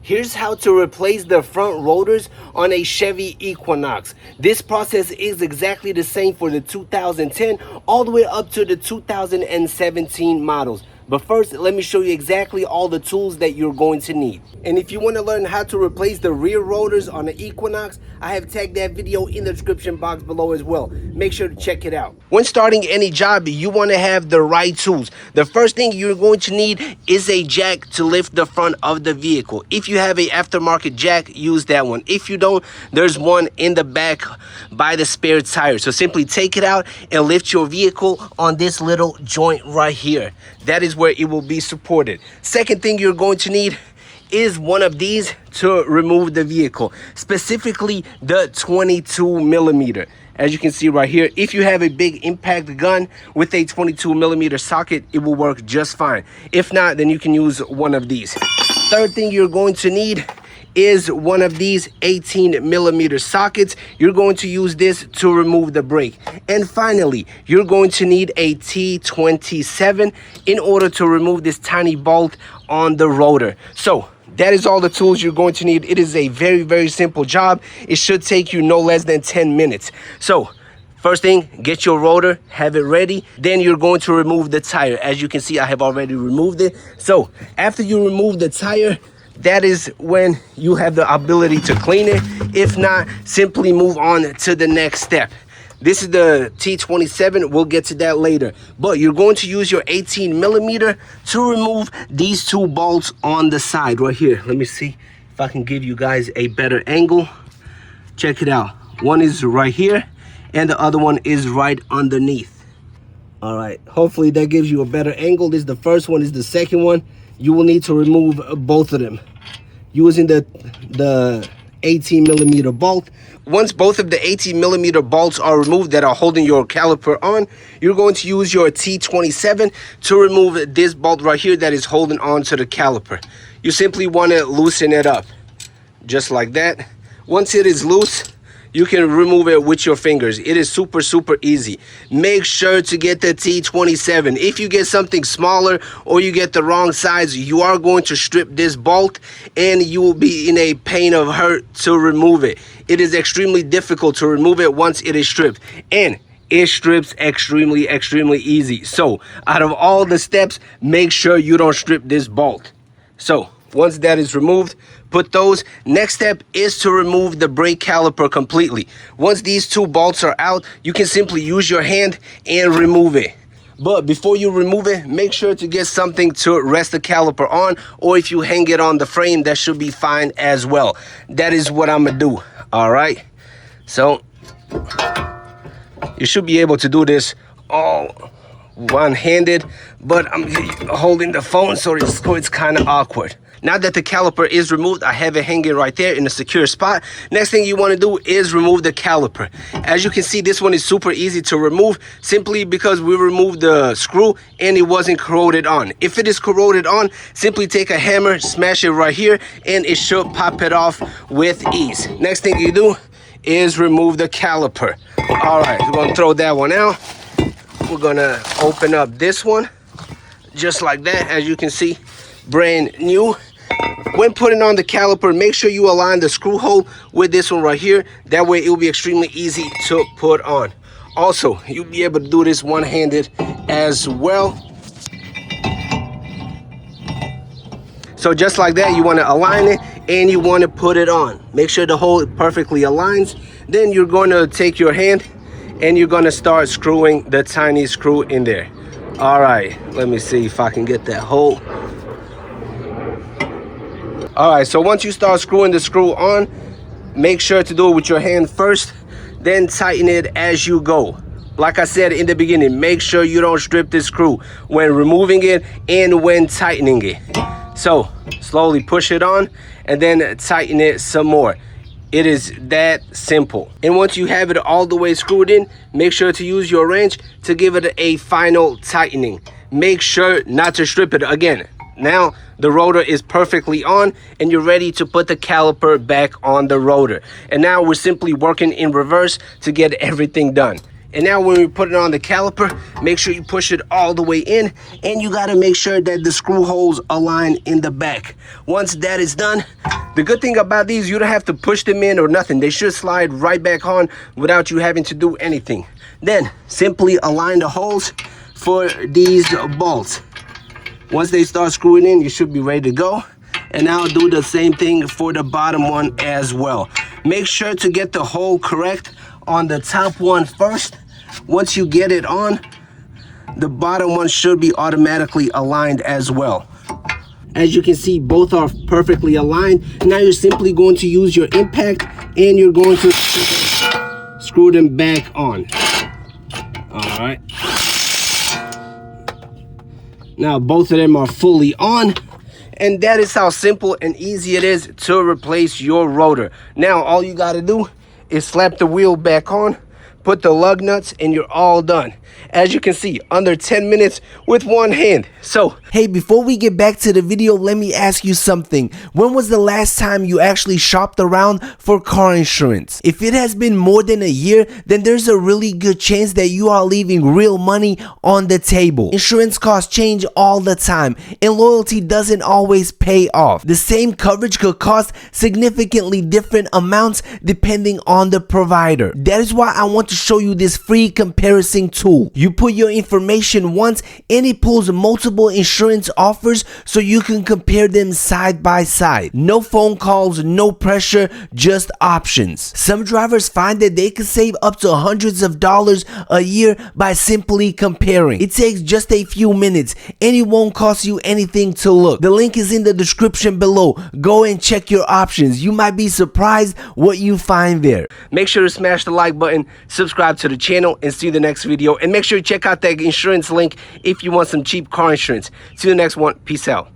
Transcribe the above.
Here's how to replace the front rotors on a Chevy Equinox. This process is exactly the same for the 2010 all the way up to the 2017 models. But first, let me show you exactly all the tools that you're going to need. And if you want to learn how to replace the rear rotors on the Equinox, I have tagged that video in the description box below as well. Make sure to check it out. When starting any job, you want to have the right tools. The first thing you're going to need is a jack to lift the front of the vehicle. If you have an aftermarket jack, use that one. If you don't, there's one in the back by the spare tire. So simply take it out and lift your vehicle on this little joint right here. That is where it will be supported. Second thing you're going to need is one of these to remove the vehicle, specifically the 22 millimeter. As you can see right here, if you have a big impact gun with a 22 millimeter socket, it will work just fine. If not, then you can use one of these. Third thing you're going to need is one of these 18 millimeter sockets. You're going to use this to remove the brake. And finally, you're going to need a T27 in order to remove this tiny bolt on the rotor. So that is all the tools you're going to need. It is a very, very simple job. It should take you no less than 10 minutes. So first thing, get your rotor, have it ready. Then you're going to remove the tire. As you can see, I have already removed it. So after you remove the tire, that is when you have the ability to clean it. If not, simply move on to the next step. This is the T27. We'll get to that later. But you're going to use your 18 millimeter to remove these two bolts on the side right here. Let me see if I can give you guys a better angle. Check it out. One is right here and the other one is right underneath. All right, hopefully that gives you a better angle. This is the first one, this is the second one. You will need to remove both of them using the 18 millimeter bolt. Once both of the 18 millimeter bolts are removed that are holding your caliper on, you're going to use your T27 to remove this bolt right here that is holding on to the caliper. You simply want to loosen it up just like that. Once it is loose, you can remove it with your fingers. It is super, super easy. Make sure to get the T27. If you get something smaller or you get the wrong size, you are going to strip this bolt and you will be in a pain of hurt to remove it. It is extremely difficult to remove it once it is stripped. And it strips extremely, extremely easy. So out of all the steps, make sure you don't strip this bolt. So once that is removed, put those. Next step is to remove the brake caliper completely. Once these two bolts are out, you can simply use your hand and remove it. But before you remove it, make sure to get something to rest the caliper on, or if you hang it on the frame, that should be fine as well. That is what I'm gonna do. All right, so you should be able to do this all one-handed, but I'm holding the phone, so it's kind of awkward. Now that the caliper is removed, I have it hanging right there in a secure spot. Next thing you want to do is remove the caliper. As you can see, this one is super easy to remove simply because we removed the screw and it wasn't corroded on. If it is corroded on, simply take a hammer, smash it right here, and it should pop it off with ease. Next thing you do is remove the caliper. All right, we're going to throw that one out. We're going to open up this one just like that. As you can see, brand new. When putting on the caliper, make sure you align the screw hole with this one right here. That way it will be extremely easy to put on. Also, you'll be able to do this one-handed as well. So just like that, you want to align it and you want to put it on. Make sure the hole perfectly aligns. Then you're going to take your hand and you're going to start screwing the tiny screw in there. All right, let me see if I can get that hole. All right, so once you start screwing the screw on, make sure to do it with your hand first, then tighten it as you go. Like I said in the beginning, make sure you don't strip the screw when removing it and when tightening it. So slowly push it on and then tighten it some more. It is that simple. And once you have it all the way screwed in, make sure to use your wrench to give it a final tightening. Make sure not to strip it again. Now the rotor is perfectly on and you're ready to put the caliper back on the rotor. And now we're simply working in reverse to get everything done. And now when we put it on the caliper, make sure you push it all the way in, and you gotta make sure that the screw holes align in the back. Once that is done, The good thing about these, you don't have to push them in or nothing. They should slide right back on without you having to do anything. Then simply align the holes for these bolts. Once they start screwing in, you should be ready to go. And now do the same thing for the bottom one as well. Make sure to get the hole correct on the top one first. Once you get it on, the bottom one should be automatically aligned as well. As you can see, both are perfectly aligned. Now you're simply going to use your impact and you're going to screw them back on. All right. Now both of them are fully on. And that is how simple and easy it is to replace your rotor. Now all you got to do is slap the wheel back on, put the lug nuts, and you're all done. As you can see, under 10 minutes with one hand. So, hey, before we get back to the video, let me ask you something. When was the last time you actually shopped around for car insurance? If it has been more than a year, then there's a really good chance that you are leaving real money on the table. Insurance costs change all the time, and loyalty doesn't always pay off. The same coverage could cost significantly different amounts depending on the provider. That is why I want to show you this free comparison tool. You put your information once and it pulls multiple insurance offers so you can compare them side by side. No phone calls, no pressure, just options. Some drivers find that they can save up to hundreds of dollars a year by simply comparing. It takes just a few minutes and it won't cost you anything to look. The link is in the description below. Go and check your options. You might be surprised what you find there. Make sure to smash the like button, subscribe to the channel, and see you in the next video. And make sure you check out that insurance link if you want some cheap car insurance. See you in the next one. Peace out.